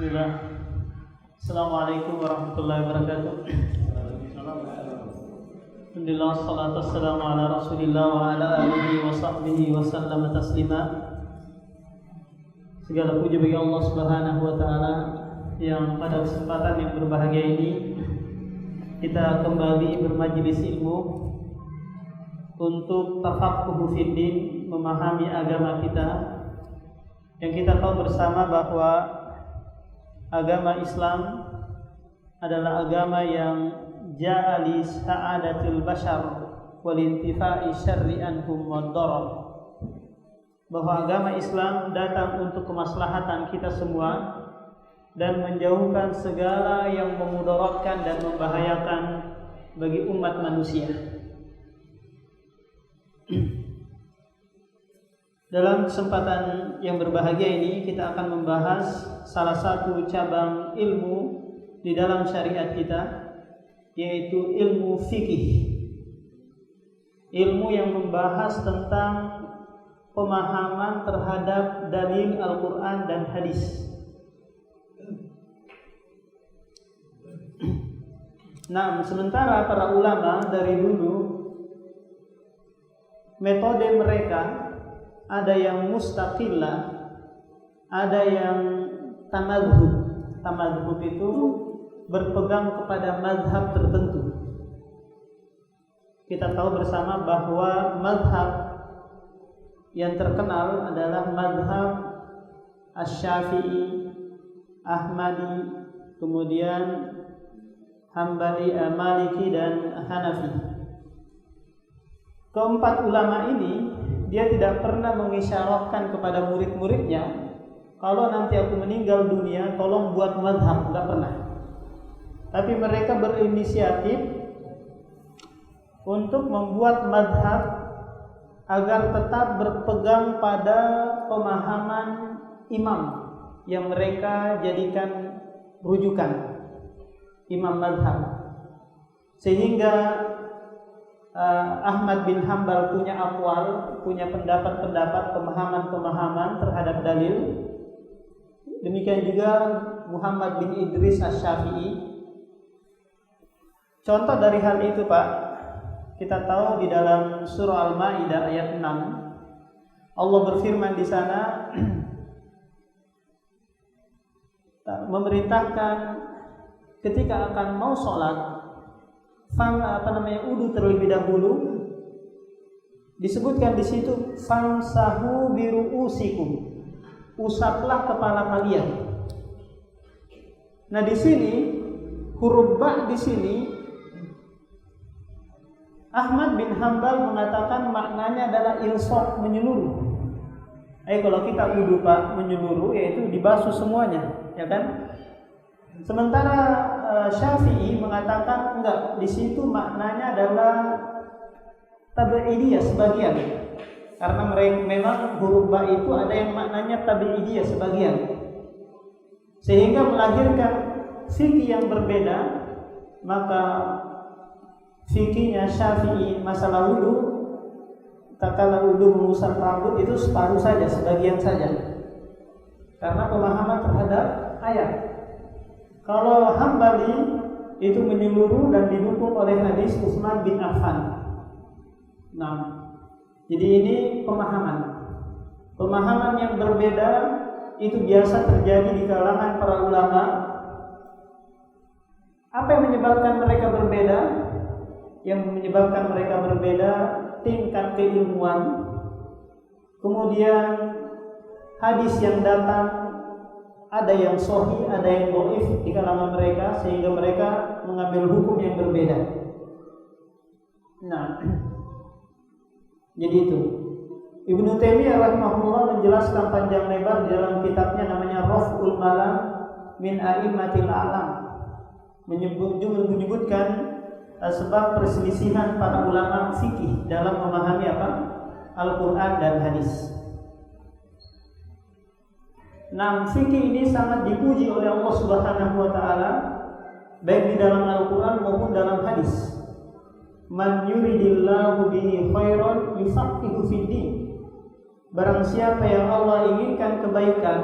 Bismillah. Assalamualaikum warahmatullahi wabarakatuh. Alhamdulillah, salatu wassalamu ala Rasulillah wa ala alihi wa sahbihi wa sallam taslima. Segala puji bagi Allah Subhanahu wa taala yang pada kesempatan yang berbahagia ini kita kembali bermajlis ilmu untuk tafaqquh fiddin, memahami agama kita. Yang kita tahu bersama bahwa agama Islam adalah agama yang ja'ali sa'adatil bashar wal intifa'i syarri anhum wad darar. Bahwa agama Islam datang untuk kemaslahatan kita semua dan menjauhkan segala yang memudaratkan dan membahayakan bagi umat manusia. Dalam kesempatan yang berbahagia ini kita akan membahas salah satu cabang ilmu di dalam syariat kita, yaitu ilmu fikih. Ilmu yang membahas tentang pemahaman terhadap dalil Al-Quran dan hadis. Nah, sementara para ulama dari dulu metode mereka ada yang mustaqillah, ada yang tamadzhub. Tamadzhub itu berpegang kepada mazhab tertentu. Kita tahu bersama bahwa mazhab yang terkenal adalah mazhab Asy-Syafi'i, Ahmadi, kemudian Hambali, Maliki dan Hanafi. Keempat ulama ini dia tidak pernah mengisyaratkan kepada murid-muridnya, kalau nanti aku meninggal dunia tolong buat mazhab, enggak pernah. Tapi mereka berinisiatif untuk membuat mazhab agar tetap berpegang pada pemahaman imam yang mereka jadikan rujukan, imam mazhab. Sehingga Ahmad bin Hanbal punya aqwal, punya pendapat-pendapat, pemahaman-pemahaman terhadap dalil. Demikian juga Muhammad bin Idris Asy-Syafi'i. Contoh dari hal itu, Pak, kita tahu di dalam surah Al-Maidah ayat 6, Allah berfirman di sana memerintahkan ketika akan mau sholat, wudu terlebih dahulu. Disebutkan di situ famsahu biruusikum, usaplah kepala kalian. Nah, di sini huruf ba di sini Ahmad bin Hanbal mengatakan maknanya adalah ilsaq, menyeluruh. Kalau kita wudu, Pak, menyeluruh yaitu dibasuh semuanya, ya kan? Sementara Syafi'i mengatakan enggak, di situ maknanya adalah tabi'idiyah sebagian. Karena mereka memang huruf ba itu ada yang maknanya tabi'idiyah sebagian. Sehingga melahirkan fikih yang berbeda. Maka fikihnya Syafi'i masalah wudu, tatkala wudu mengusap rambut itu separuh saja, sebagian saja. Karena pemahaman terhadap ayat. Kalau Hambali itu menyeluruh dan didukung oleh hadis Utsman bin Affan. Nah, jadi ini pemahaman yang berbeda itu biasa terjadi di kalangan para ulama. Apa yang menyebabkan mereka berbeda? Yang menyebabkan mereka berbeda tingkat keilmuan, kemudian hadis yang datang, ada yang sahih, ada yang dhaif di kalangan mereka, sehingga mereka mengambil hukum yang berbeda. Nah, jadi itu Ibnu Taimiyah rahimahullah menjelaskan panjang lebar di dalam kitabnya namanya Raf'ul Malam min A'immatil A'lam, menyebutkan sebab perselisihan para ulama fikih dalam memahami Al-Quran dan hadis. Nah, fikih ini sangat dipuji oleh Allah Subhanahu wa taala baik di dalam Al-Quran maupun dalam hadis. Man yuridillahu bihi khairan yufaqihu fid din. Barang siapa yang Allah inginkan kebaikan,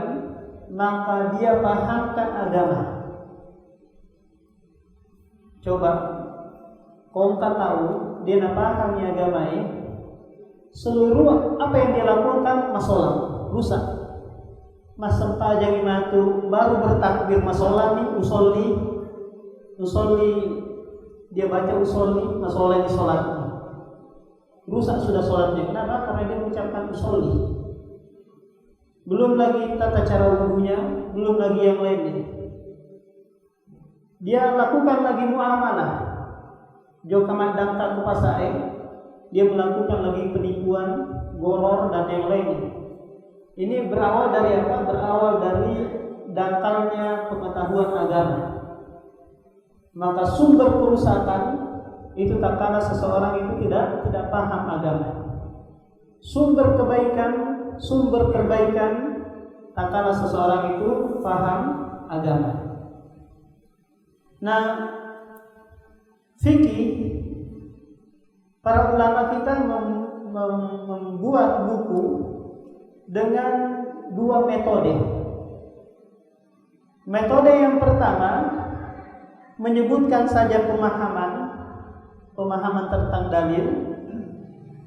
maka dia pahamkan agama. Coba kau tahu dia nak paham agama seluruh apa yang dia lakukan masalah rusak. Mas sempa jangi matu baru bertakbir masalah nih usolli dia baca usolli masalah ini sholat rusak sudah sholatnya. Kenapa? Karena dia mengucapkan usolli. Belum lagi tata cara wudunya, belum lagi yang lainnya. Dia lakukan lagi muamalah. Jo kamandang tak kupasae, dia melakukan lagi penipuan, goror dan yang lainnya. Ini berawal dari apa? Berawal dari dangkalnya pengetahuan agama. Maka sumber kerusakan itu tak kalah seseorang itu tidak paham agama. Sumber kebaikan tak kalah seseorang itu paham agama. Nah, fikih para ulama kita membuat buku dengan dua metode. Metode yang pertama menyebutkan saja pemahaman tentang dalil,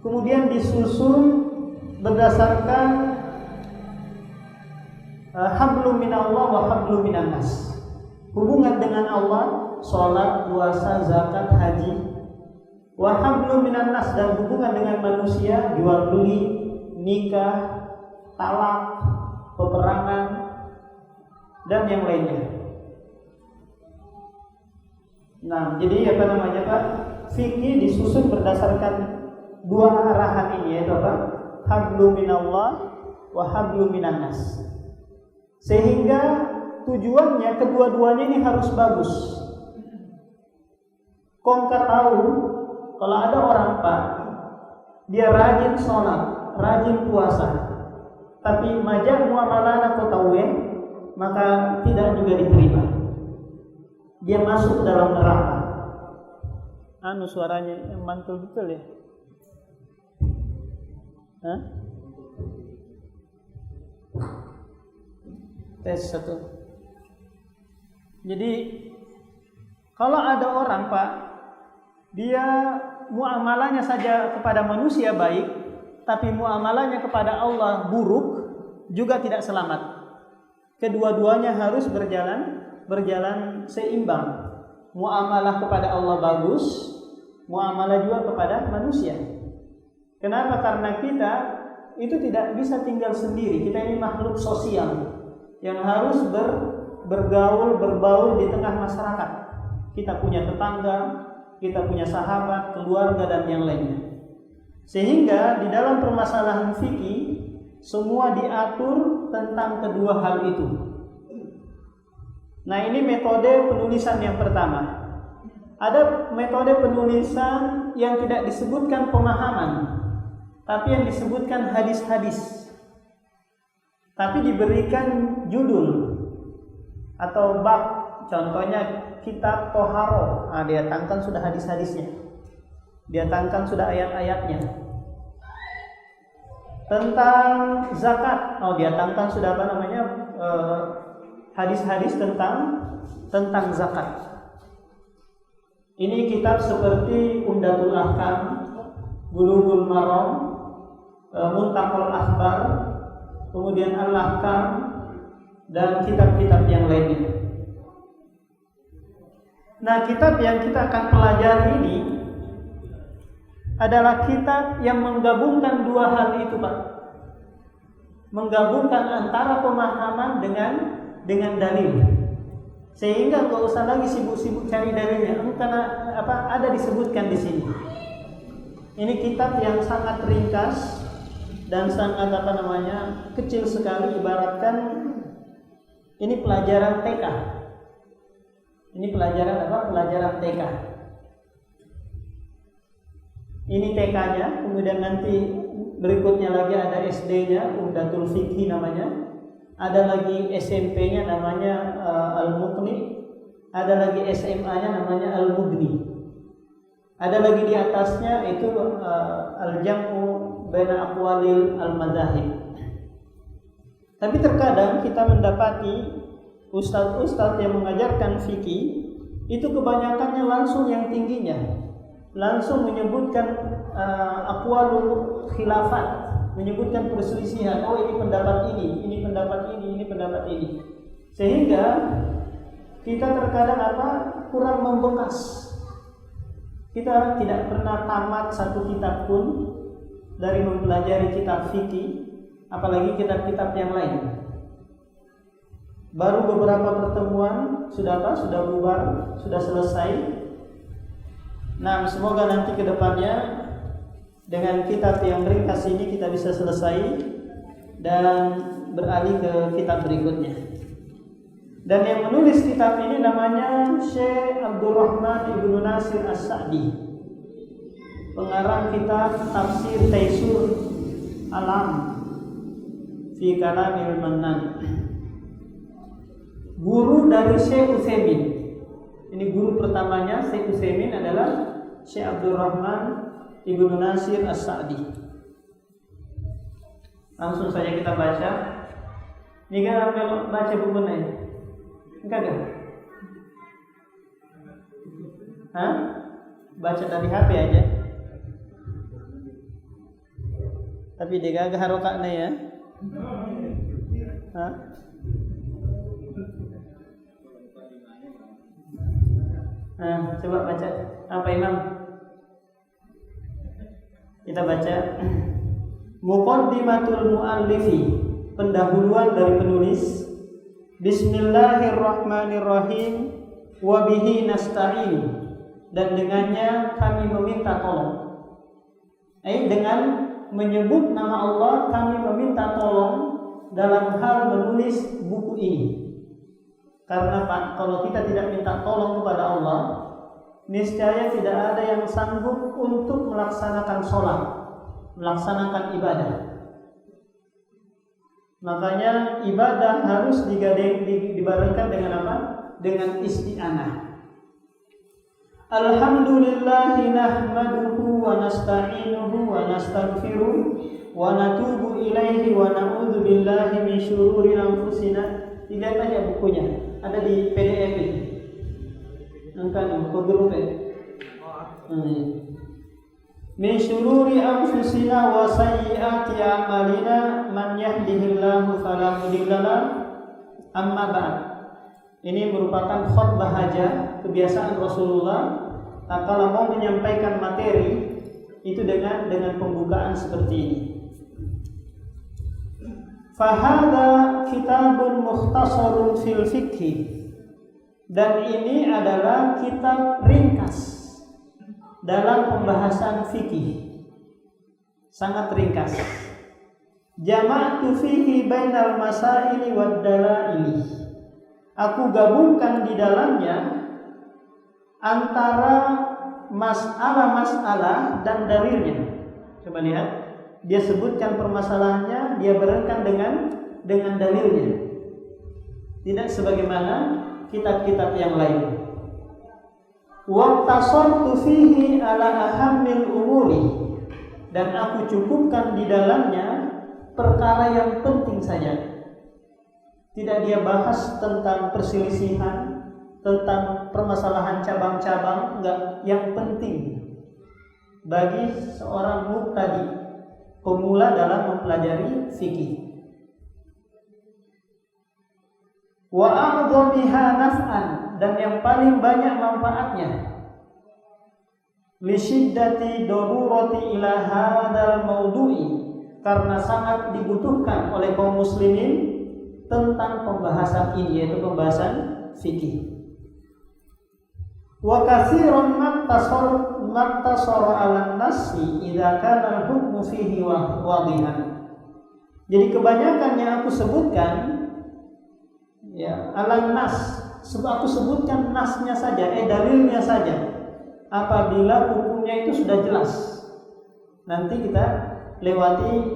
kemudian disusun berdasarkan hablum minallah wa hablum minannas. Hubungan dengan Allah, sholat, puasa, zakat, haji. Wa hablum minannas, dan hubungan dengan manusia, jual beli, nikah, talak, peperangan, dan yang lainnya. Nah, jadi apa namanya Pak? Fikih disusun berdasarkan dua arahan ini, yaitu apa? Hablum minallah wa hablum minannas. Sehingga tujuannya kedua-duanya ini harus bagus. Kongka tahu kalau ada orang Pak, dia rajin sholat, rajin puasa, tapi majak muamalana kau tahu maka tidak juga diterima. Dia masuk dalam neraka. Suaranya yang mantul betul ya? Hah? Tes satu. Jadi kalau ada orang Pak, dia muamalahnya saja kepada manusia baik, tapi muamalahnya kepada Allah buruk, juga tidak selamat. Kedua-duanya harus berjalan seimbang. Muamalah kepada Allah bagus, muamalah juga kepada manusia. Kenapa? Karena kita itu tidak bisa tinggal sendiri. Kita ini makhluk sosial yang harus bergaul, berbaur di tengah masyarakat. Kita punya tetangga, kita punya sahabat, keluarga, dan yang lainnya. Sehingga di dalam permasalahan fikih semua diatur tentang kedua hal itu. Nah, ini metode penulisan yang pertama. Ada metode penulisan yang tidak disebutkan pemahaman, tapi yang disebutkan hadis-hadis, tapi diberikan judul atau bab. Contohnya kitab Toharo, dia datangkan sudah hadis-hadisnya, dia datangkan sudah ayat-ayatnya. Tentang zakat, dia datangkan sudah apa namanya hadis-hadis tentang zakat. Ini kitab seperti Umdatul Ahkam, Bulughul Maram, Muntaqal Akhbar, kemudian Al-Ahkam, dan kitab-kitab yang lainnya. Nah, kitab yang kita akan pelajari ini adalah kitab yang menggabungkan dua hal itu, Pak. Menggabungkan antara pemahaman dengan dalil. Sehingga enggak usah lagi sibuk-sibuk cari dalilnya, karena ada disebutkan di sini. Ini kitab yang sangat ringkas dan sangat kecil sekali, ibaratkan ini pelajaran TK. Ini pelajaran Pelajaran TK. Ini TK-nya, kemudian nanti berikutnya lagi ada SD-nya, Umdatul Fiqhi namanya. Ada lagi SMP-nya namanya Al-Muqni. Ada lagi SMA-nya namanya Al-Mughni. Ada lagi di atasnya itu Al-Jam'u Baina Aqwalil Al-Madzahib. Tapi terkadang kita mendapati ustadz-ustadz yang mengajarkan fikih itu kebanyakannya langsung yang tingginya, langsung menyebutkan aqwalul khilafat, menyebutkan perselisihan. Oh, ini pendapat ini pendapat ini pendapat ini. Sehingga kita terkadang kurang membekas. Kita tidak pernah tamat satu kitab pun dari mempelajari kitab fikih, apalagi kitab-kitab yang lain. Baru beberapa pertemuan sudah bubar, sudah selesai. Nah, semoga nanti ke depannya dengan kitab yang ringkas ini kita bisa selesai dan beralih ke kitab berikutnya. Dan yang menulis kitab ini namanya Syekh Abdurrahman Ibnu Nasir As-Sa'di, pengarang kitab Tafsir Taisur Alam fi Kalamil Mannan, guru dari Syekh Utsaimin. Ini guru pertamanya Syekh Utsaimin adalah Syekh Abdurrahman Ibnu Nasir As-Sa'di. Langsung saja kita baca. Ini kan baca buku ini. Enggak? Baca dari HP aja. Tapi dia gak harokaknya ya. Coba baca apa Imam? Kita baca Muqaddimatul Muallifi, pendahuluan dari penulis. Bismillahirrahmanirrahim, wa bihi nasta'in, dan dengannya kami meminta tolong. Dengan menyebut nama Allah kami meminta tolong dalam hal menulis buku ini. Karena Pak, kalau kita tidak minta tolong kepada Allah, niscaya tidak ada yang sanggup untuk melaksanakan sholat, melaksanakan ibadah. Makanya ibadah harus dibarengkan dengan apa? Dengan isti'anah. Alhamdulillahi nahmaduhu wa nasta'inuhu wa nastaghfiruh wa natubu ilaihi wa na'udzu billahi min syururi anfusina. Dilihat aja bukunya, ada di PDF ini. Angkat grup min syururi anfusina wa sayyiati a'malina man yahdihillahu fala mudhillalah. Amma ba'd. Ini merupakan khutbah hajah, kebiasaan Rasulullah kalau mau menyampaikan materi itu dengan pembukaan seperti ini. Fahada kitabun mukhtasarun fil fikhi, dan ini adalah kitab ringkas dalam pembahasan fikih, sangat ringkas. Jama'tu fihi bainal masaili wad dalaili, aku gabungkan di dalamnya antara masalah-masalah dan dalilnya. Coba lihat, dia sebutkan permasalahannya, dia berangkat dengan dalilnya. Tidak sebagaimana kitab-kitab yang lain. Waqtasaltu fihi ala ahammil umuri, dan aku cukupkan di dalamnya perkara yang penting saja. Tidak dia bahas tentang perselisihan, tentang permasalahan cabang-cabang, enggak, yang penting bagi seorang mubtadi, pemula dalam mempelajari fikih. Wa a'dhamiha naf'an, dan yang paling banyak manfaatnya. Li syiddati darurati ila hadzal maudu'i, karena sangat dibutuhkan oleh kaum muslimin tentang pembahasan ini, yaitu pembahasan fikih. Wa katsiran mattasara 'alan nasi idza kana al-hukmu fihi wadihan. Jadi kebanyakan yang aku sebutkan ya alan nas, aku sebutkan nasnya saja, dalilnya saja. Apabila hukumnya itu sudah jelas, nanti kita lewati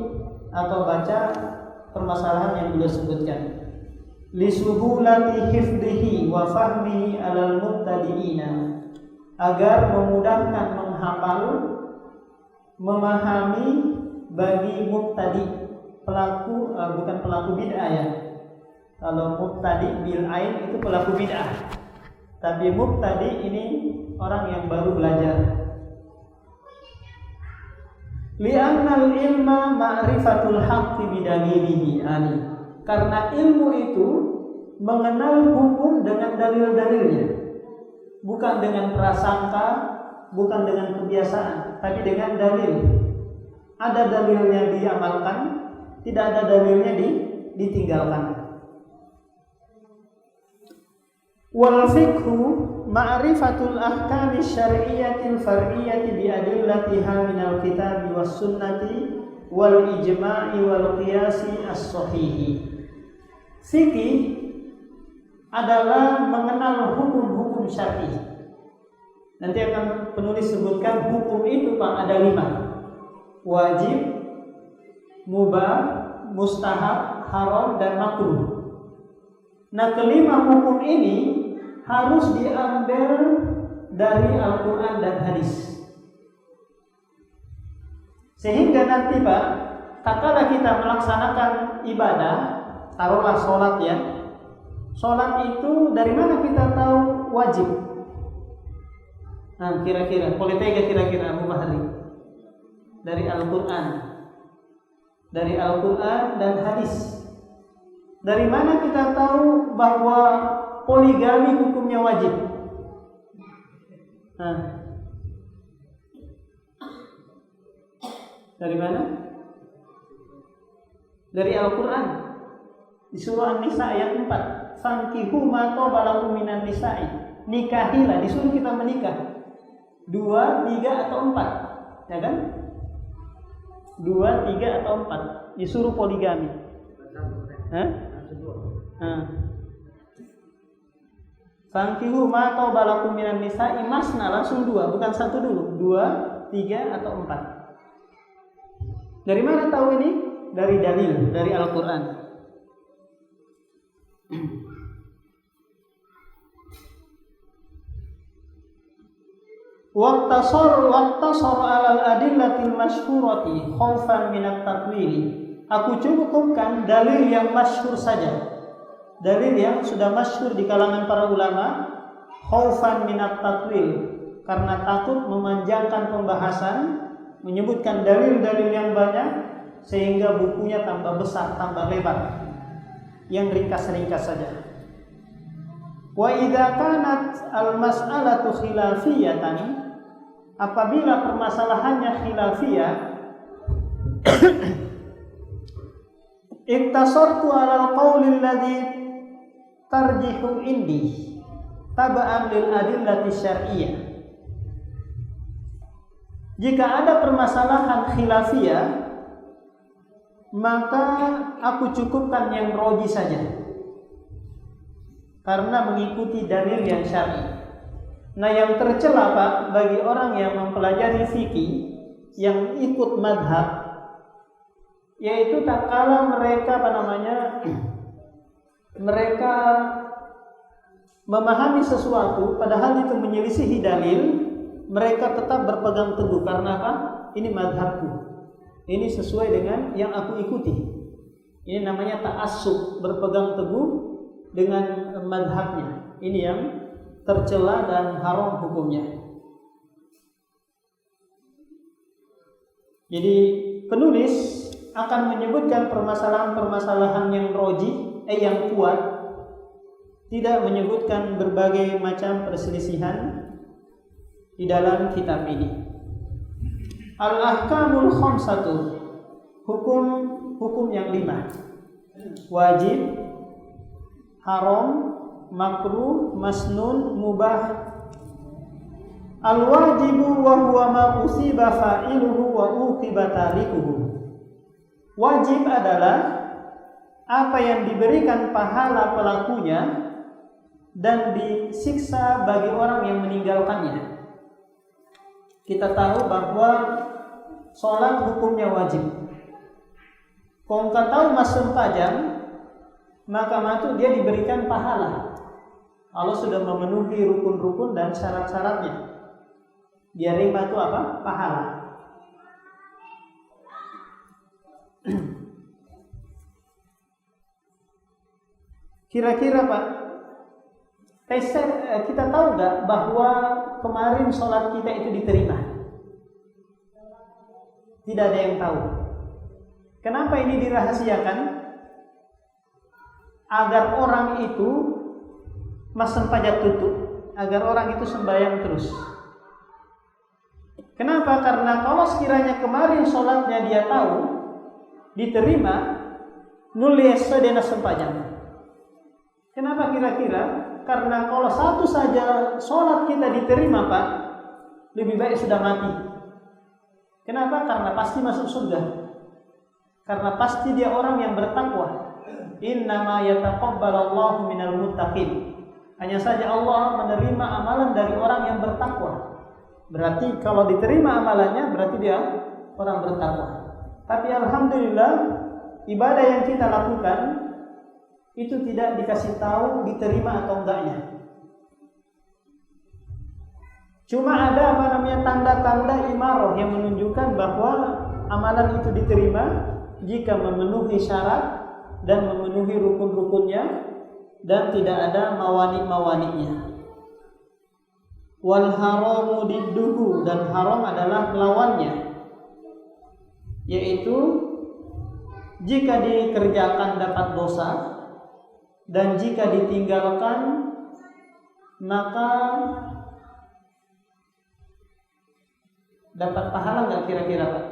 atau baca permasalahan yang beliau sebutkan. Li suhulati hifdhihi wa fahmihi 'alal mubtadi'ina, agar memudahkan menghafal, memahami bagi mubtadi, bukan pelaku bid'ah ya. Kalau mubtadi bil ain itu pelaku bid'ah. Tapi mubtadi ini orang yang baru belajar. Li'annal ilma ma'rifatul haqqi bidalilihi ani. Karena ilmu itu mengenal hukum dengan dalil-dalilnya. Bukan dengan prasangka, bukan dengan kebiasaan, tapi dengan dalil. Ada dalilnya diamalkan, tidak ada dalilnya ditinggalkan. Wal fiqhu ma'rifatul ahkami syar'iyyatil far'iyyati bi adillatiha minal kitabi was sunnati wal ijma'i wal qiyasi as-sahihi. Fikih adalah mengenal hukum-hukum syar'i. Nanti akan penulis sebutkan hukum itu Pak ada 5. Wajib, mubah, mustahab, haram dan makruh. Nah, kelima hukum ini harus diambil dari Al-Quran dan hadis. Sehingga nanti Pak, tatkala kita melaksanakan ibadah, taruhlah sholat ya. Sholat itu dari mana kita tahu wajib? Nah, kira-kira, politika kira-kira Abu Bahri. Dari Al-Quran. Dari Al-Quran dan hadis. Dari mana kita tahu bahwa poligami hukumnya wajib? Nah. Dari mana? Dari Al-Quran. Di surah An-Nisa ayat 4. Fankihu ma taba minan nisa'i. Nikahilah, disuruh kita menikah. 2, 3 atau 4. Ya kan? 2, 3 atau 4. Disuruh poligami. Hah? Fankihu ma taba minan nisa'i masna, langsung 2, bukan 1 dulu. 2, 3 atau 4. Dari mana tahu ini? Dari dalil, dari Al-Quran. Waqtasar alal adillatil masyhurati khaufan minat tatwili. Aku cukupkan dalil yang masyhur saja. Dalil yang sudah masyhur di kalangan para ulama, khaufan minat tatwil, karena takut memanjangkan pembahasan, menyebutkan dalil-dalil yang banyak sehingga bukunya tambah besar, tambah lebar. Yang ringkas-ringkas saja. Wa idza kanat al-mas'alatu khilafiyatan, apabila permasalahannya khilafiyah, iktasartu 'alal qawli alladhi tarjihu indi taba'an lil adillati syar'iyyah. Jika ada permasalahan khilafiyah, maka aku cukupkan yang roji saja, karena mengikuti dalil yang syar'i. Nah, yang tercela Pak bagi orang yang mempelajari fikih yang ikut madhab, yaitu tatkala mereka mereka memahami sesuatu padahal itu menyelisihi dalil, mereka tetap berpegang teguh karena apa? Ini madhabku. Ini sesuai dengan yang aku ikuti. Ini namanya ta'assub, berpegang teguh dengan madhabnya. Ini yang tercela dan haram hukumnya. Jadi penulis akan menyebutkan permasalahan-permasalahan yang roji, yang kuat, tidak menyebutkan berbagai macam perselisihan di dalam kitab ini. Al-ahkamul khamsatu, hukum yang 5. Wajib, haram, makruh, masnun, mubah. Al-wajibu wa huwa ma usiba fa'iluhu wa uqiba tarikuhu. Wajib adalah apa yang diberikan pahala pelakunya dan disiksa bagi orang yang meninggalkannya. Kita tahu bahwa sholat hukumnya wajib. Kalau engkau tahu masuk tajam, maka dia diberikan pahala. Kalau sudah memenuhi rukun-rukun dan syarat-syaratnya, dia terima itu apa? Pahala. Kira-kira Pak, kita tahu nggak bahwa kemarin sholat kita itu diterima? Tidak ada yang tahu. Kenapa ini dirahasiakan? Agar orang itu masem pajak tutup, agar orang itu sembahyang terus. Kenapa? Karena kalau sekiranya kemarin sholatnya dia tahu diterima, nulis sedena sempajang. Kenapa kira-kira? Karena kalau satu saja sholat kita diterima Pak, lebih baik sudah mati. Kenapa? Karena pasti masuk surga. Karena pasti dia orang yang bertakwa. Innama yataqabbalallahu minal muttaqin. Hanya saja Allah menerima amalan dari orang yang bertakwa. Berarti kalau diterima amalannya berarti dia orang bertakwa. Tapi alhamdulillah ibadah yang kita lakukan itu tidak dikasih tahu diterima atau enggaknya. Cuma ada tanda-tanda imarah yang menunjukkan bahwa amalan itu diterima jika memenuhi syarat dan memenuhi rukun-rukunnya dan tidak ada mawani-mawaninya. Wal haramu didduhu, dan haram adalah melawannya, yaitu jika dikerjakan dapat dosa dan jika ditinggalkan maka dapat pahala nggak kira-kira Pak?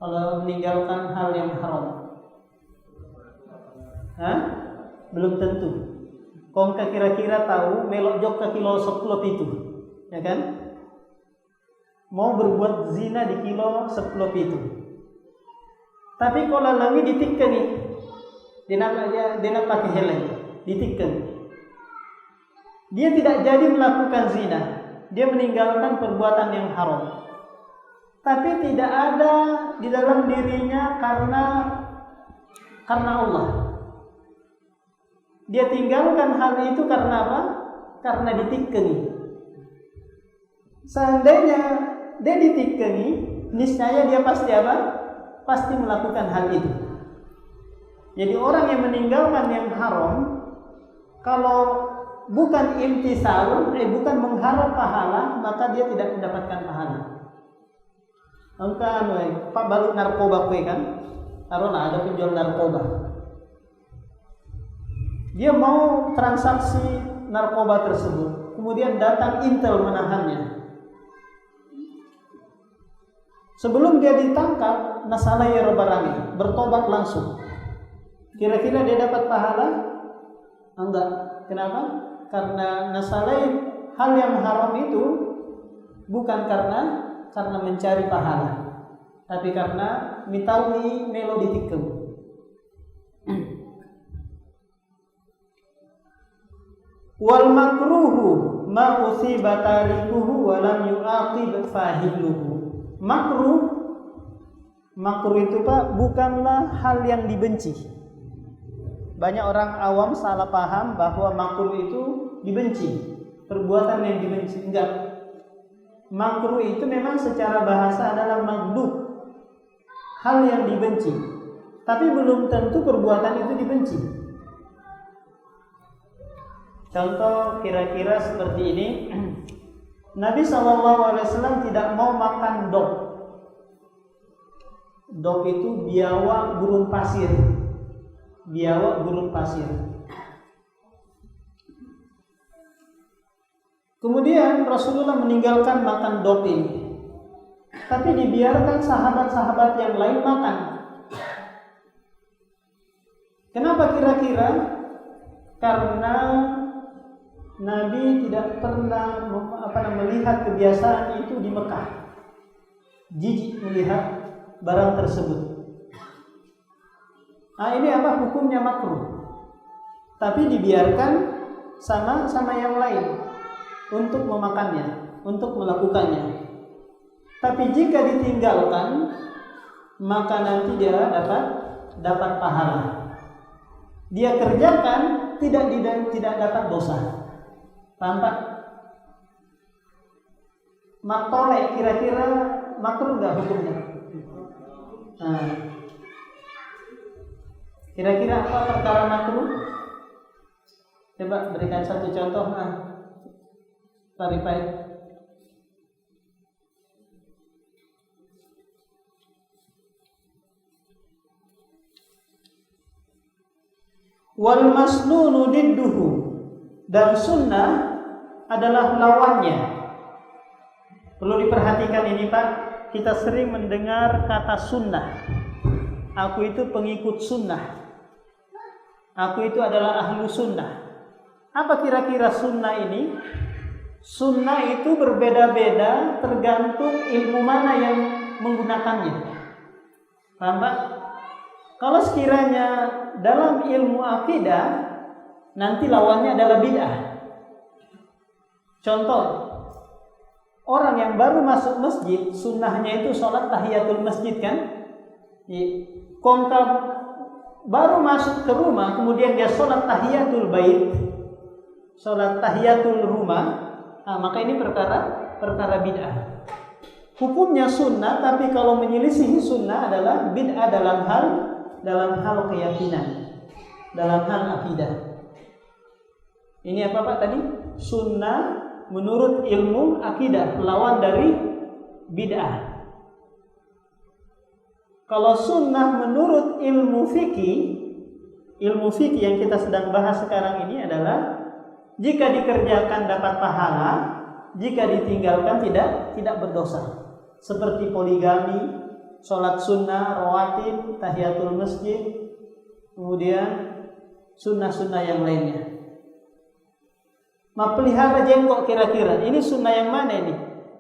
Kalau meninggalkan hal yang haram? Belum tentu. Kong kira-kira tahu melok jok ke kilo 10 itu, ya kan? Mau berbuat zina di kilo 10 itu. Tapi kalau lagi ditikkan nih, dia pakai helm, ditikkan. Dia tidak jadi melakukan zina, dia meninggalkan perbuatan yang haram. Tapi tidak ada di dalam dirinya karena Allah. Dia tinggalkan hal itu karena apa? Karena ditikeni. Seandainya dia ditikeni, niscaya dia pasti apa? Pasti melakukan hal itu. Jadi orang yang meninggalkan yang haram, kalau bukan imtisal, bukan mengharap pahala, maka dia tidak mendapatkan pahala. Angka Pak balut narkoba kue kan? Taruhlah ada penjual narkoba. Dia mau transaksi narkoba tersebut, kemudian datang intel menahannya. Sebelum dia ditangkap, nasalaya barangnya, bertobat langsung. Kira-kira dia dapat pahala? Enggak. Kenapa? Karena nasalai hal yang haram itu bukan karena mencari pahala, tapi karena mitawi melodi tikam. Wal makruhu ma usiba tarikuhu wa lam yu'aqib fahiluhu. Makruh itu Pak bukanlah hal yang dibenci. Banyak orang awam salah paham bahwa makruh itu dibenci, perbuatan yang dibenci. Enggak. Makruh itu memang secara bahasa adalah maghdub, hal yang dibenci. Tapi belum tentu perbuatan itu dibenci. Contoh kira-kira seperti ini. Nabi SAW tidak mau makan dog. Dog itu biawak gurun pasir. Biawak gurun pasir. Kemudian Rasulullah meninggalkan makan dog ini, tapi dibiarkan sahabat-sahabat yang lain makan. Kenapa kira-kira? Karena Nabi tidak pernah melihat kebiasaan itu di Mekah. Jijik melihat barang tersebut. Nah, ini apa hukumnya makruh? Tapi dibiarkan sama yang lain untuk memakannya, untuk melakukannya. Tapi jika ditinggalkan, maka nanti dia dapat pahala. Dia kerjakan tidak dapat dosa. Paham Pak? Matolek kira-kira makruh nggak hukumnya? Nah, kira-kira apa perkara makruh? Coba berikan satu contoh, Pak Rifai. Wal masnunu didduhu, dan sunnah adalah lawannya. Perlu diperhatikan ini Pak, kita sering mendengar kata sunnah. Aku itu pengikut sunnah. Aku itu adalah ahlu sunnah. Apa kira-kira sunnah ini? Sunnah itu berbeda-beda tergantung ilmu mana yang menggunakannya. Paham Pak? Kalau sekiranya dalam ilmu akidah, nanti lawannya adalah bid'ah. Contoh, orang yang baru masuk masjid, sunnahnya itu sholat tahiyatul masjid kan? Kongkap baru masuk ke rumah, kemudian dia sholat tahiyatul bait, sholat tahiyatul rumah, maka ini perkara bid'ah. Hukumnya sunnah, tapi kalau menyelisihi sunnah adalah bid'ah dalam hal keyakinan, dalam hal akidah. Ini apa Pak tadi? Sunnah menurut ilmu akidah, lawan dari bid'ah. Kalau sunnah menurut ilmu fikih yang kita sedang bahas sekarang ini adalah jika dikerjakan dapat pahala, jika ditinggalkan tidak berdosa. Seperti poligami, sholat sunnah, rawatib, tahiyatul masjid, kemudian sunnah-sunnah yang lainnya. Pelihara jenggot kira-kira, ini sunnah yang mana ini?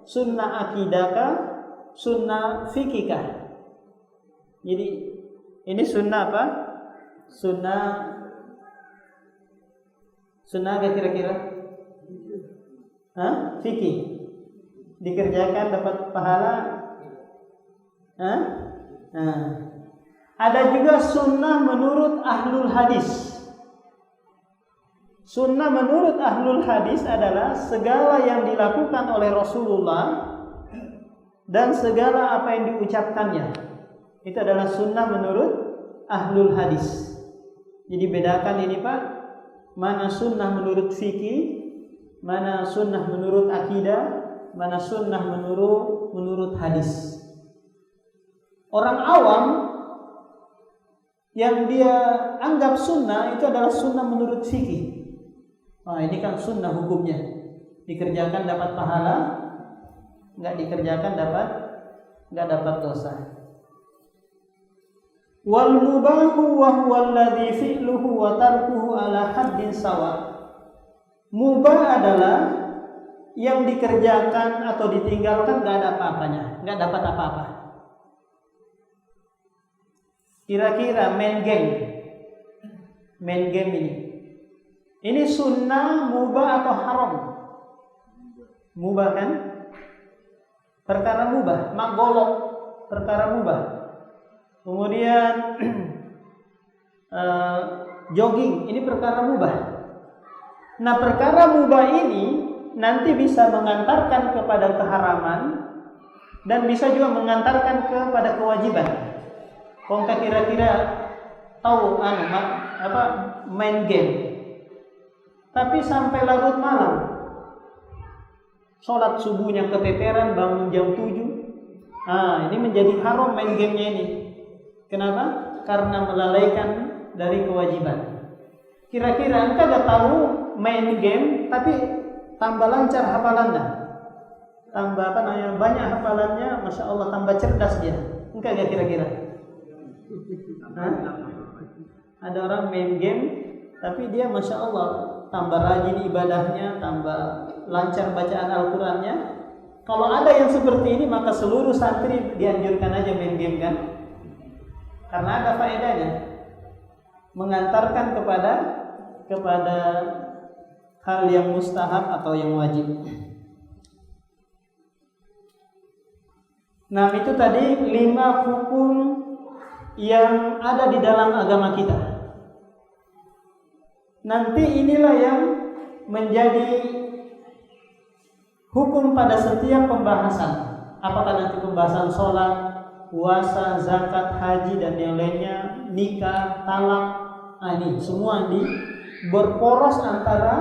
Sunnah akidahkah? Sunnah fikihkah? Jadi ini sunnah apa? Sunnah apa kira-kira? Fikih. Dikerjakan dapat pahala. Ada juga sunnah menurut ahlul hadis. Sunnah menurut ahlul hadis adalah segala yang dilakukan oleh Rasulullah dan segala apa yang diucapkannya. Itu adalah sunnah menurut ahlul hadis. Jadi bedakan ini Pak, mana sunnah menurut fikih, mana sunnah menurut akidah, mana sunnah menurut hadis. Orang awam yang dia anggap sunnah itu adalah sunnah menurut fikih. Ini kan sunnah hukumnya. Dikerjakan dapat pahala, enggak dikerjakan enggak dapat dosa. Wal mubahu wa huwa alladhi fi'luhu wa tarkuhu ala haddin sawa. Mubah adalah yang dikerjakan atau ditinggalkan enggak ada apa-apanya, enggak dapat apa-apa. Kira-kira main game ini sunnah, mubah atau haram? Mubah kan? Perkara mubah, magolok, perkara mubah. Kemudian jogging, ini perkara mubah. Nah, perkara mubah ini nanti bisa mengantarkan kepada keharaman dan bisa juga mengantarkan kepada kewajiban. Kongka kira-kira tahu main game. Tapi sampai larut malam, sholat subuhnya keteteran, bangun jam 7. Ini menjadi haram main gamenya ini. Kenapa? Karena melalaikan dari kewajiban. Kira-kira engkau gak tahu main game, tapi tambah lancar hafalannya, tambah banyak hafalannya, masya Allah, tambah cerdas dia. Engkau gak kira-kira? Ada orang main game, tapi dia masya Allah tambah rajin ibadahnya, tambah lancar bacaan Al-Qurannya. Kalau ada yang seperti ini, maka seluruh santri dianjurkan aja main game kan? Karena ada faedahnya, mengantarkan kepada hal yang mustahab atau yang wajib. Nah, itu tadi 5 hukum yang ada di dalam agama kita. Nanti inilah yang menjadi hukum pada setiap pembahasan. Apakah nanti pembahasan sholat, puasa, zakat, haji dan yang lainnya, nikah, talak, ini semua berporos antara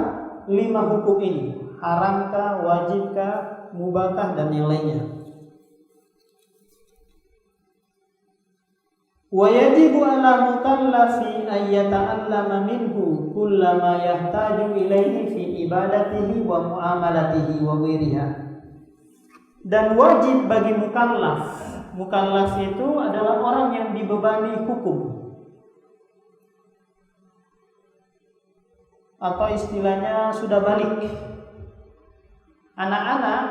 5 hukum ini, haramkah, wajibkah, mubahkah, dan yang lainnya. Wa yajibu 'ala mukallafi an yata'allama minhu kullama yahtaju ilaihi fi ibadatihi wa muamalatihi wa ghairiha. Dan wajib bagi mukallaf. Mukallaf itu adalah orang yang dibebani hukum, atau istilahnya sudah balik. Anak-anak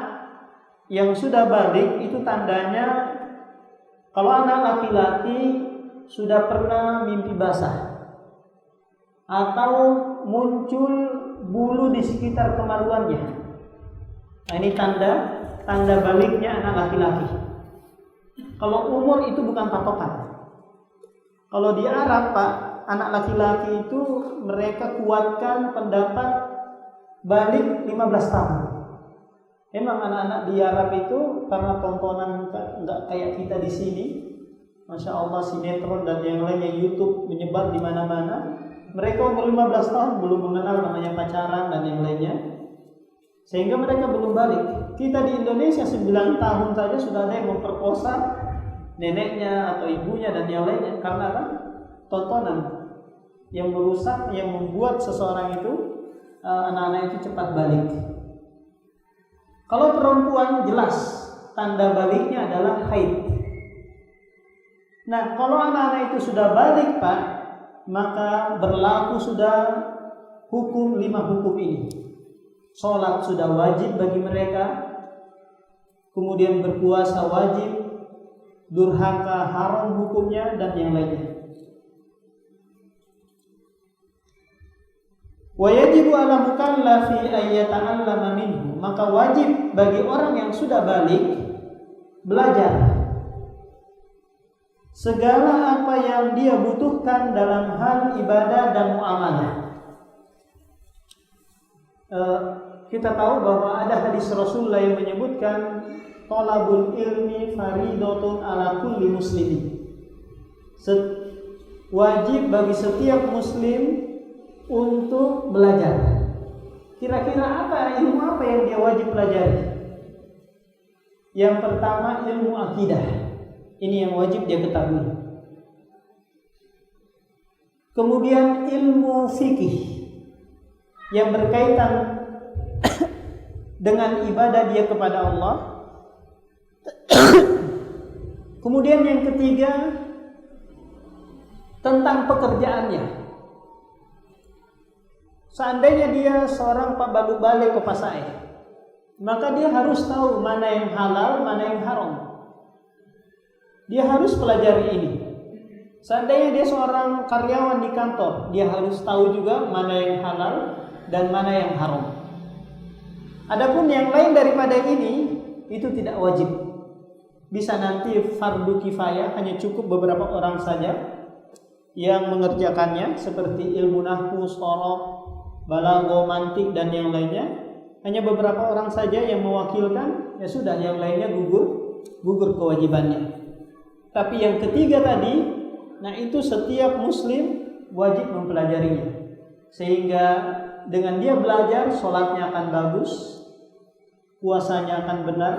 yang sudah balik itu tandanya, kalau anak laki-laki sudah pernah mimpi basah atau muncul bulu di sekitar kemaluannya. Nah, ini tanda baliknya anak laki-laki. Kalau umur itu bukan patokan. Kalau di Arab, Pak, anak laki-laki itu mereka kuatkan pendapat balik 15 tahun. Emang anak-anak di Arab itu karena tontonan enggak kayak kita di sini, Masya Allah, sinetron dan yang lainnya, YouTube menyebar di mana-mana. Mereka umur 15 tahun belum mengenal namanya pacaran dan yang lainnya, sehingga mereka belum balik. Kita di Indonesia 9 tahun saja sudah ada yang memperkosa neneknya atau ibunya dan yang lainnya. Karena apa? Tontonan yang merusak, yang membuat seseorang itu, anak-anak itu cepat balik. Kalau perempuan jelas tanda baliknya adalah haid. Nah, kalau anak-anak itu sudah balik, Pak, maka berlaku sudah hukum 5 hukum ini. Sholat sudah wajib bagi mereka, kemudian berpuasa wajib, durhaka haram hukumnya, dan yang lainnya. Wa yajibu 'ala mukallafi an yata'allama minhu, maka wajib bagi orang yang sudah balik belajar segala apa yang dia butuhkan dalam hal ibadah dan muamalah. Kita tahu bahwa ada hadis Rasulullah yang menyebutkan thalabul ilmi faridatun ala kulli muslimin. Wajib bagi setiap muslim untuk belajar. Kira-kira ilmu apa yang dia wajib pelajari? Yang pertama, ilmu akidah. Ini yang wajib dia ketahui. Kemudian ilmu fikih yang berkaitan dengan ibadah dia kepada Allah. Kemudian yang ketiga, tentang pekerjaannya. Seandainya dia seorang Pak Balu-Bale ke Pasai, maka dia harus tahu mana yang halal, mana yang haram. Dia harus pelajari ini. Seandainya dia seorang karyawan di kantor, dia harus tahu juga mana yang halal dan mana yang haram. Adapun yang lain daripada ini, itu tidak wajib. Bisa nanti fardu kifayah, hanya cukup beberapa orang saja yang mengerjakannya, seperti ilmu nahwu, shorof, balagho, mantik, dan yang lainnya. Hanya beberapa orang saja yang mewakilkan, ya sudah, yang lainnya gugur kewajibannya. Tapi yang ketiga tadi, nah itu setiap muslim wajib mempelajarinya. Sehingga dengan dia belajar, sholatnya akan bagus, puasanya akan benar,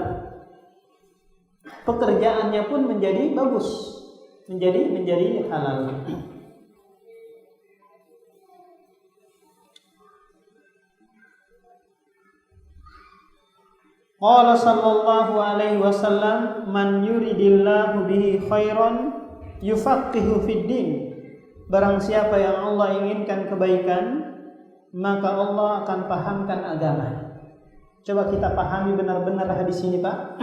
pekerjaannya pun menjadi bagus, menjadi halal. Qala sallallahu alaihi wasallam, man yuridillahu bihi khairan yufaqihu fid din. Barang siapa yang Allah inginkan kebaikan, maka Allah akan pahamkan agama. Coba kita pahami benar-benar hadis ini, Pak.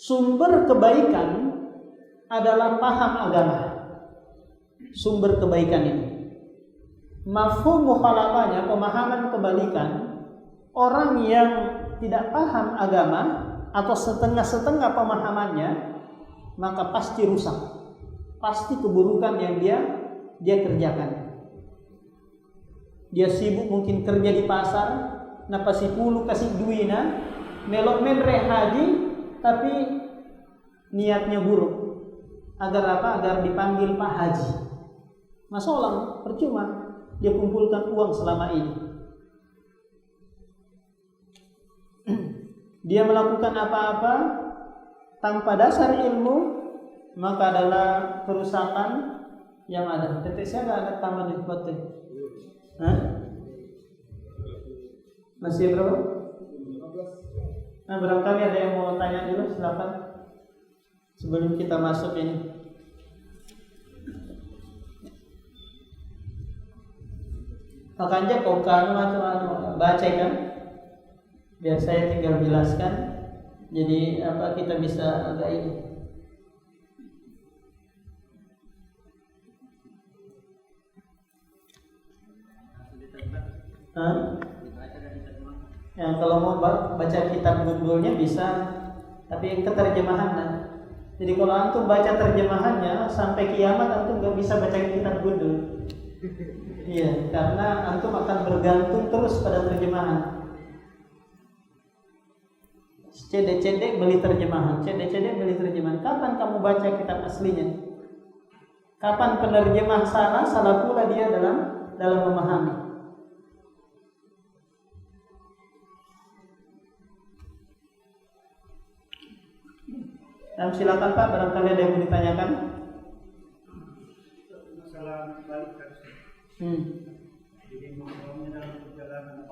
Sumber kebaikan adalah paham agama. Sumber kebaikan ini. Mafhum mukhalafahnya, pemahaman kebalikan, orang yang tidak paham agama atau setengah-setengah pemahamannya, maka pasti rusak, pasti keburukan yang dia kerjakan. Dia sibuk mungkin kerja di pasar, napasi pulu kasih duina, melok menre haji, tapi niatnya buruk. Agar apa? Agar dipanggil Pak Haji. Masalah percuma. dia kumpulkan uang selama ini. Dia melakukan apa-apa tanpa dasar ilmu, maka adalah kerusakan yang ada. Tetek saya nggak ada tambah di kota. Masih berapa? Nah, barangkali ada yang mau tanya dulu, silakan. Sebelum kita masuk ini. Makanya kau kan baca kan? Biar saya tinggal jelaskan. Jadi apa kita bisa agak ini. Ya, kalau mau baca kitab gundulnya bisa, tapi yang keterjemahannya. Jadi kalau antum baca terjemahannya sampai kiamat antum nggak bisa baca kitab gundul. Iya, karena antum akan bergantung terus pada terjemahan. Cedek-cedek beli terjemahan, cedek-cedek beli terjemahan. Kapan kamu baca kitab aslinya? Kapan penerjemah salah pula dia dalam memahami. Dan silakan Pak, barangkali ada yang mau ditanyakan. Masalah balik kan. Jadi momennya dalam perjalanan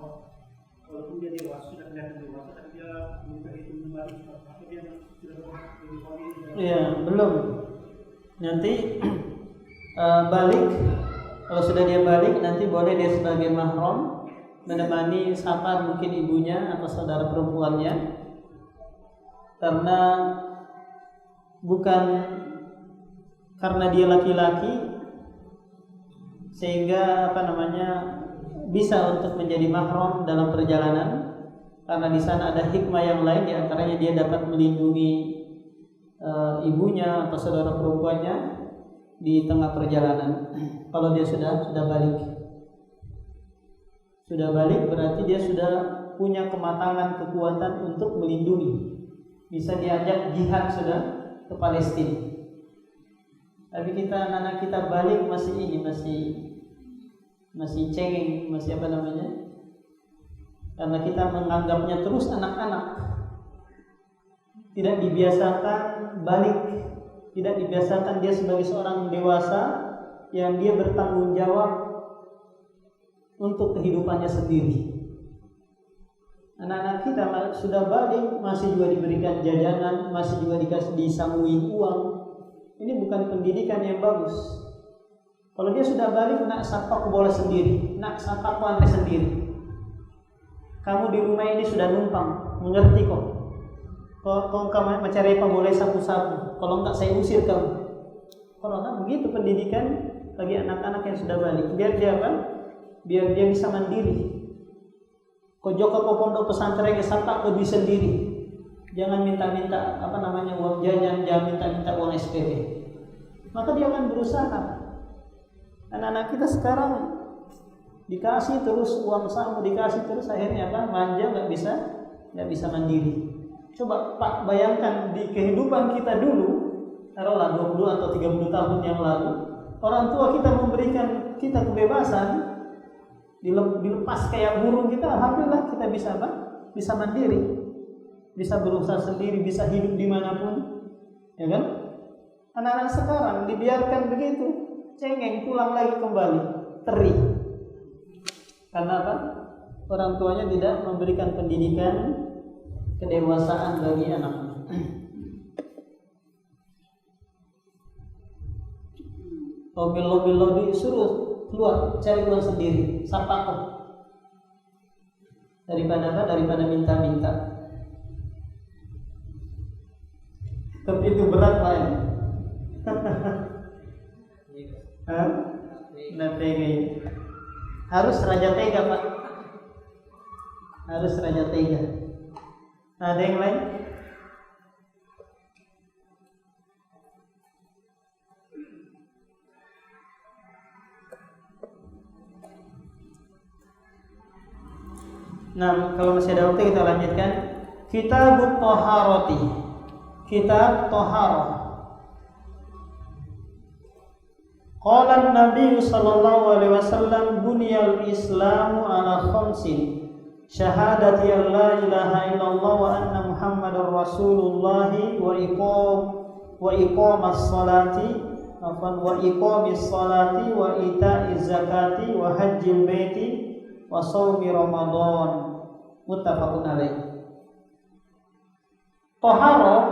walaupun dia dewasa sudah kelihatan dewasa, tapi dia minta itu kembali, tapi dia sudah jadi. Iya, belum. Nanti balik, kalau sudah dia balik, nanti boleh dia sebagai mahram menemani safar mungkin ibunya atau saudara perempuannya, karena bukan karena dia laki-laki sehingga bisa untuk menjadi mahram dalam perjalanan, karena di sana ada hikmah yang lain, di antaranya dia dapat melindungi ibunya atau saudara perempuannya di tengah perjalanan. Kalau dia sudah balik berarti dia sudah punya kematangan kekuatan untuk melindungi, bisa diajak jihad sudah ke Palestina. Tapi anak kita balik masih cengeng, karena kita menganggapnya terus anak-anak, tidak dibiasakan balik, tidak dibiasakan dia sebagai seorang dewasa yang dia bertanggung jawab untuk kehidupannya sendiri. Anak-anak kita sudah balik masih juga diberikan jajanan, masih juga disangguin uang. Ini bukan pendidikan yang bagus. Kalau dia sudah balik, nak sapak boleh sendiri, nak sapak lantai sendiri. Kamu di rumah ini sudah numpang, mengerti kok. Kalau kamu mencari apa boleh sapu-sapu. Kalau enggak saya usir kamu. Kalau enggak begitu pendidikan bagi anak-anak yang sudah balik. Biar dia Biar dia bisa mandiri. Kau joko ke pondok pesantren sapak kau bisa sendiri. Jangan minta-minta uang jajan, jangan minta-minta uang SPP. Maka dia akan berusaha. Anak-anak kita sekarang dikasih terus uang saku, dikasih terus, akhirnya manja, nggak bisa mandiri. Coba Pak bayangkan di kehidupan kita dulu, taruhlah 20 atau 30 tahun yang lalu, orang tua kita memberikan kita kebebasan, dilepas kayak burung kita, alhamdulillah kita bisa mandiri, bisa berusaha sendiri, bisa hidup dimanapun, ya kan? Anak-anak sekarang dibiarkan begitu, cengeng, pulang lagi kembali, teri. Karena apa? Orang tuanya tidak memberikan pendidikan kedewasaan bagi anaknya. Lobi disuruh keluar cari uang sendiri, sapa kok. Daripada minta-minta. Tapi itu berat Pak ya. Harus raja tega Pak. Harus raja tega. Nah, ada yang lain? Nah, kalau masih ada waktu kita lanjutkan. Kitabut Thaharati. Kitab Thaharah. Qala an-nabiy sallallahu alaihi wasallam buniyal islamu ala khamsin syahadati an la ilaha illallah wa anna muhammadar rasulullah wa iqamis salati wa ita'iz zakati wa hajjil baiti wa shaumi ramadan. Muttafaqun alaih. Taharah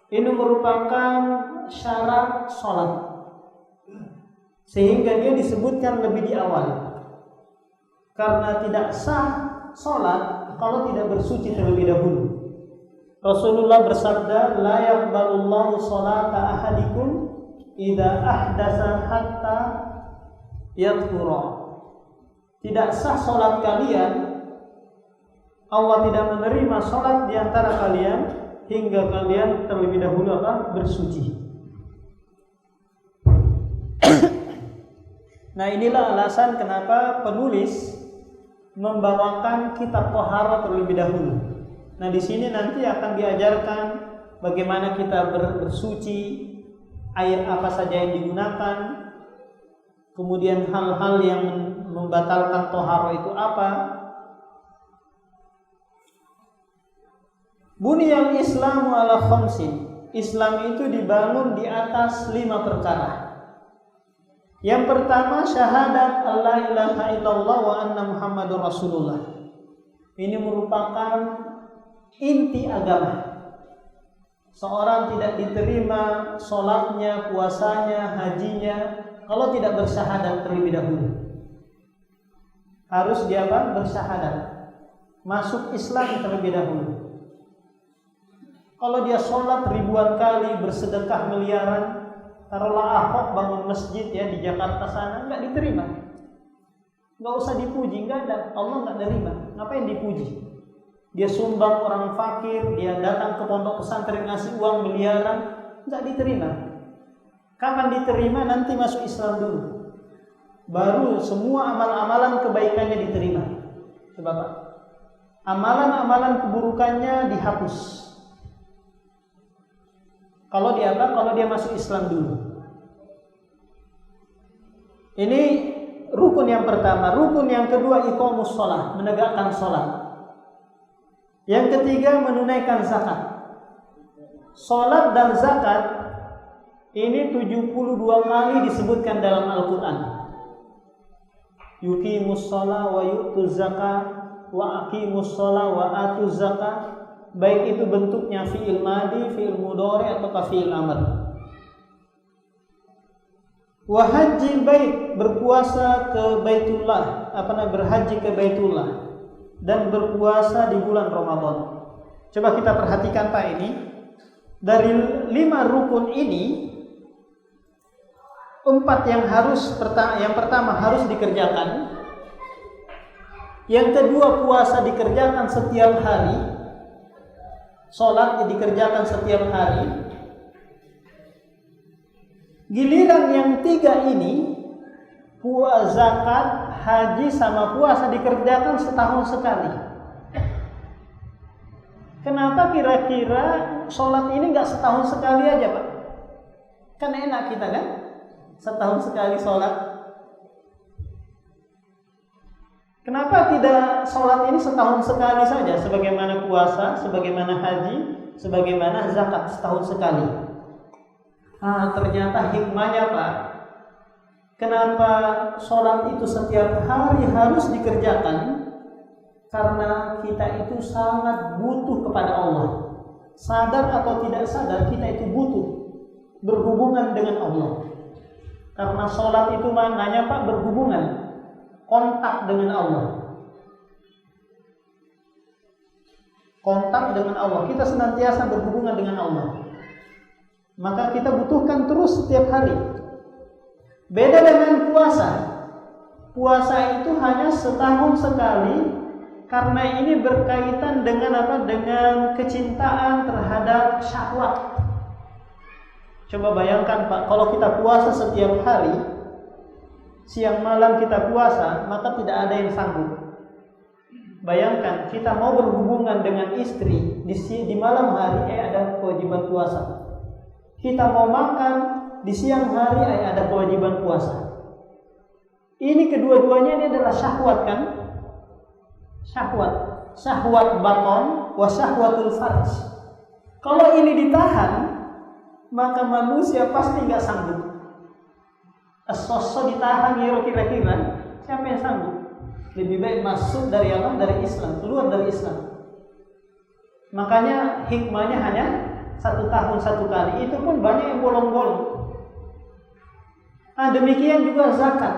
ini merupakan syarat salat, sehingga dia disebutkan lebih di awal. Karena tidak sah salat kalau tidak bersuci terlebih dahulu. Rasulullah bersabda, la yaqbalullahu salata ahadikum idza ahdasa hatta yadhkura. Tidak sah salat kalian, Allah tidak menerima salat di antara kalian hingga kalian terlebih dahulu bersuci. Nah, inilah alasan kenapa penulis membawakan kitab Taharah terlebih dahulu. Nah, di sini nanti akan diajarkan bagaimana kita bersuci, air apa saja yang digunakan, kemudian hal-hal yang membatalkan Taharah itu apa. Buniyal Islamu ala khamsin. Islam itu dibangun di atas 5 perkara. Yang pertama, syahadat alla ilaha illallah wa anna muhammadur rasulullah. Ini merupakan inti agama. Seorang tidak diterima sholatnya, puasanya, hajinya kalau tidak bersyahadat terlebih dahulu. Harus dia bersyahadat, masuk Islam terlebih dahulu. Kalau dia sholat ribuan kali, bersedekah miliaran, taruhlah Ahok bangun masjid ya di Jakarta sana, nggak diterima. Nggak usah dipuji, nggak ada, Allah nggak terima. Ngapain dipuji? Dia sumbang orang fakir, dia datang ke pondok pesantren ngasih uang miliaran, nggak diterima. Kapan diterima? Nanti masuk Islam dulu, baru semua amalan-amalan kebaikannya diterima. Coba Pak, amalan-amalan keburukannya dihapus. Kalau dia masuk Islam dulu. Ini rukun yang pertama. Rukun yang kedua, iqamus shalah, menegakkan salat. Yang ketiga, menunaikan zakat. Salat dan zakat ini 72 kali disebutkan dalam Al-Qur'an. Yuqimus shalah wa yu'tuz zakat wa aqimus shalah wa atuz zakat. Baik itu bentuknya fi'il madi, fi'il mudhari atau fi'il amr. Wa hajjil bait, berpuasa ke Baitullah, berhaji ke Baitullah dan berpuasa di bulan Ramadan. Coba kita perhatikan Pak, ini dari 5 rukun ini 4 yang pertama harus dikerjakan. Yang kedua, puasa dikerjakan setiap hari. Sholat dikerjakan setiap hari. Giliran yang 3 ini, puasa, zakat, haji sama puasa dikerjakan setahun sekali. Kenapa kira-kira sholat ini nggak setahun sekali aja Pak? Kan enak kita kan? Setahun sekali sholat. Kenapa tidak sholat ini setahun sekali saja, sebagaimana puasa, sebagaimana haji, sebagaimana zakat setahun sekali? Ternyata hikmahnya Pak. Kenapa sholat itu setiap hari harus dikerjakan? Karena kita itu sangat butuh kepada Allah. Sadar atau tidak sadar, kita itu butuh berhubungan dengan Allah. Karena sholat itu maknanya Pak berhubungan, kontak dengan Allah. Kontak dengan Allah, kita senantiasa berhubungan dengan Allah. Maka kita butuhkan terus setiap hari. Beda dengan puasa. Puasa itu hanya setahun sekali, karena ini berkaitan dengan Dengan kecintaan terhadap syahwat. Coba bayangkan Pak, kalau kita puasa setiap hari, siang malam kita puasa, maka tidak ada yang sanggup. Bayangkan kita mau berhubungan dengan istri di malam hari, ada kewajiban puasa. Kita mau makan, di siang hari ada kewajiban puasa. Ini kedua-duanya ini adalah syahwat kan? Syahwat baton wa syahwatul farj. Kalau ini ditahan, maka manusia pasti nggak sanggup. Sosok ditahan kira-kira siapa yang sanggup? Lebih baik masuk dari apa? Dari Islam, keluar dari Islam. Makanya hikmahnya hanya 1 tahun 1 kali. Itu pun banyak yang bolong-bolong. Nah, demikian juga zakat.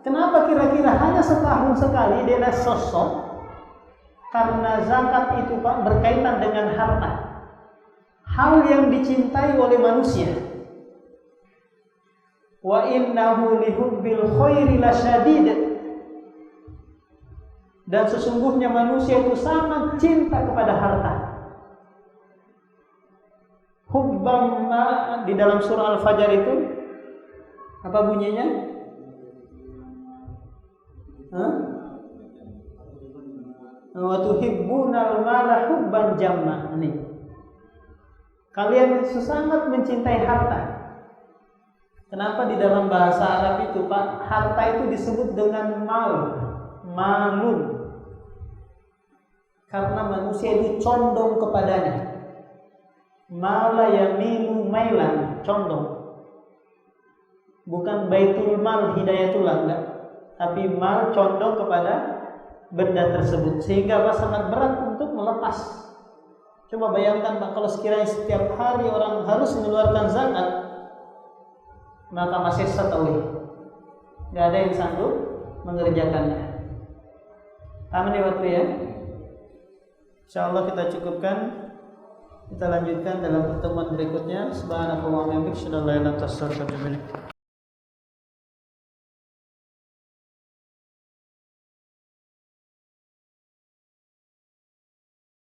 Kenapa kira-kira hanya setahun sekali dia ada sosok? Karena zakat itu Pak berkaitan dengan harta. Hal yang dicintai oleh manusia. Wa innahu lihubbil khairi lasyadid. Dan sesungguhnya manusia itu sangat cinta kepada harta. Hubbam di dalam surah Al-Fajr itu apa bunyinya? Wa tuhibbunal mala hubban jamma. Ini. Kalian sangat mencintai harta. Kenapa di dalam bahasa Arab itu Pak, harta itu disebut dengan malun. Karena manusia itu condong kepadanya. Mala yamilu mailan, condong. Bukan baitul mal hidayatullah, enggak. Tapi mal condong kepada benda tersebut. Sehingga Pak sangat berat untuk melepas. Coba bayangkan Pak, kalau sekiranya setiap hari orang harus mengeluarkan zakat, maka masih setawih. Tidak ada yang sanggup mengerjakannya. Amin ya waktu ya. InsyaAllah kita cukupkan. Kita lanjutkan dalam pertemuan berikutnya. Subhanallah wa bihamdihi, asyhadu an la ilaha illa anta, astaghfiruka wa atubu ilaik.